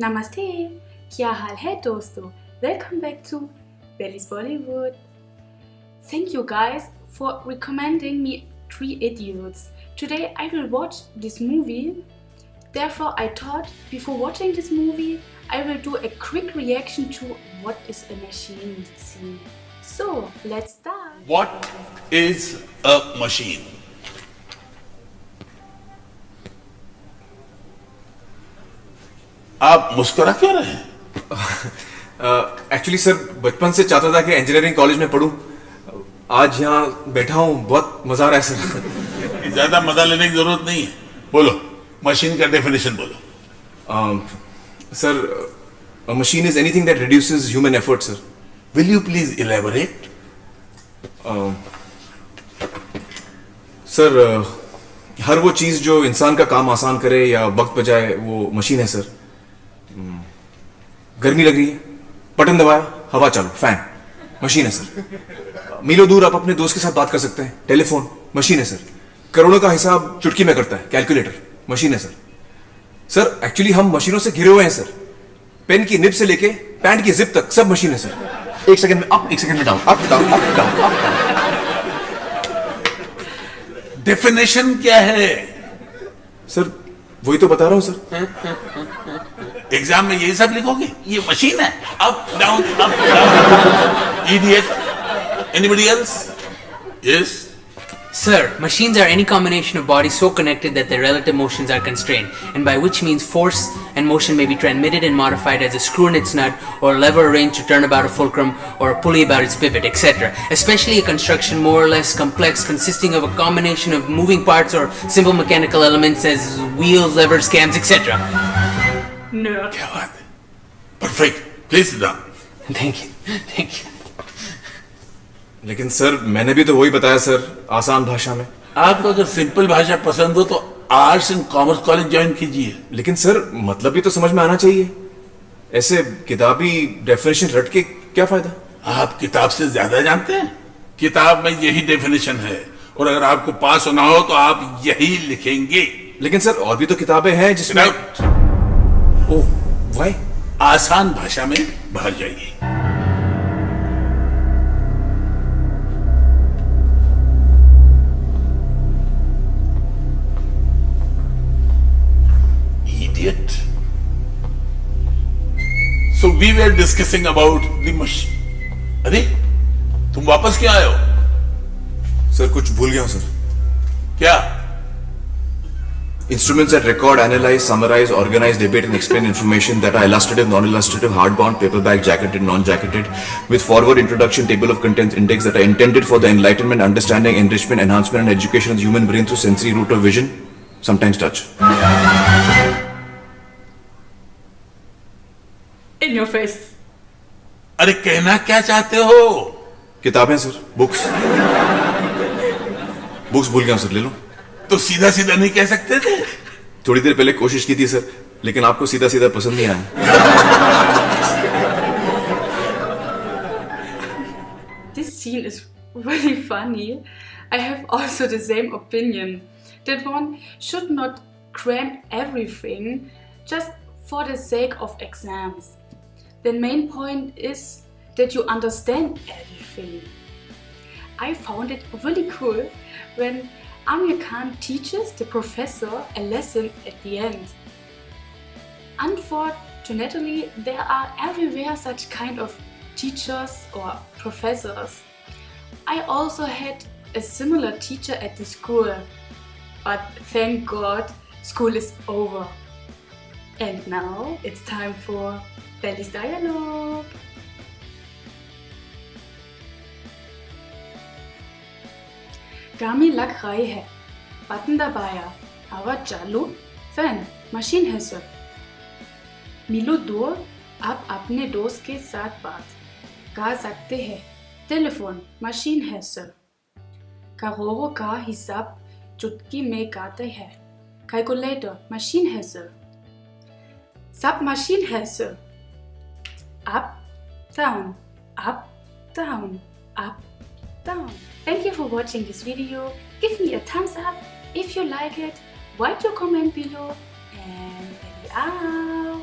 Namaste, क्या हाल है दोस्तों? Welcome back to Belly's Bollywood. Thank you guys for recommending me Three Idiots. Today I will watch this movie. Therefore I thought before watching this movie I will do a quick reaction to what is a machine scene. So let's start. What is a machine? आप मुस्कुरा क्यों रहे हैं? Actually sir बचपन से चाहता था कि इंजीनियरिंग कॉलेज में पढूं। आज यहाँ बैठा हूँ, बहुत मजा आ रहा है सर। ज्यादा मजा लेने की जरूरत नहीं है। बोलो, मशीन का डेफिनेशन बोलो। Sir, a machine is anything that reduces human effort, sir. Will you please elaborate? Sir, हर वो चीज जो इंसान का काम आसान करे या वक्त बचाए वो मशीन है सर। गर्मी लग रही है, बटन दबाया, हवा चालू, फैन, मशीन है सर। मीलों दूर आप अपने दोस्त के साथ बात कर सकते हैं, टेलीफोन, मशीन है सर। करोड़ों का हिसाब चुटकी में करता है, कैलकुलेटर, मशीन है सर। सर एक्चुअली हम मशीनों से घिरे हुए हैं सर। पेन की निब से लेके पैंट की जिप तक सब मशीन है सर। एक सेकंड में अप, एक सेकंड में down, up down, up down, up down. Definition क्या है? सर वही तो बता रहा हूं सर। एग्जाम में यही सब लिखोगे? ये मशीन है, up down up down. Idiot. Anybody else? Yes Sir, machines are any combination of bodies so connected that their relative motions are constrained, and by which means force and motion may be transmitted and modified as a screw in its nut, or a lever arranged to turn about a fulcrum, or a pulley about its pivot, etc. Especially a construction more or less complex, consisting of a combination of moving parts or simple mechanical elements as wheels, levers, cams, etc. Nerd. क्या बात है? Perfect. Please sit down. Thank you. Thank you. लेकिन sir मैंने भी तो वही बताया sir, आसान भाषा में। आपको अगर सिंपल भाषा पसंद हो तो arts and commerce college join कीजिए। लेकिन सर मतलब भी तो समझ में आना चाहिए। ऐसे किताबी डेफिनेशन रट के क्या फायदा? आप किताब से ज्यादा जानते हैं। किताब में यही डेफिनेशन है, और अगर आपको पास होना हो तो आप यही लिखेंगे। लेकिन सर और भी तो किताबें हैं जिसमें ओह वाई? आसान भाषा में बाहर जाइए। Idiot. So we were discussing about the machine. अरे तुम वापस क्यों आए हो? सर कुछ भूल गया हूं सर। क्या? Instruments that record, analyze, summarize, organize, debate and explain information that are illustrative, non-illustrative, hardbound, paperback, jacketed, non-jacketed, with forward introduction, table of contents, index that are intended for the enlightenment, understanding, enrichment, enhancement and education of the human brain through sensory route of vision, sometimes touch. In your face. अरे कहना क्या चाहते हो? किताबें sir, books. Books भूल गया हूं sir, ले लो। तो सीधा सीधा नहीं कह सकते थे? थोड़ी देर पहले कोशिश की थी सर, लेकिन आपको सीधा सीधा पसंद नहीं आया। This scene is really funny. I have also the same opinion that one should not cram everything just for the sake of exams. The main point is that you understand everything. I found it really cool when Amir Khan teaches the professor a lesson at the end. Unfortunately, there are everywhere such kind of teachers or professors. I also had a similar teacher at the school, but thank God school is over. And now it's time for Belly's Dialogue. गर्मी लग रही है, button दबाया, हवा चालू, fan, machine है sir. मीलों दूर आप अपने दोस्त के साथ बात कर सकते हैं, टेलीफोन, मशीन है सर। करोड़ों का हिसाब चुटकी में करते हैं, कैलकुलेटर, मशीन है सर। सब मशीन है sir. Up, down, up, down, up, down. Thank you for watching this video. Give me a thumbs up if you like it. Write your comment below and out.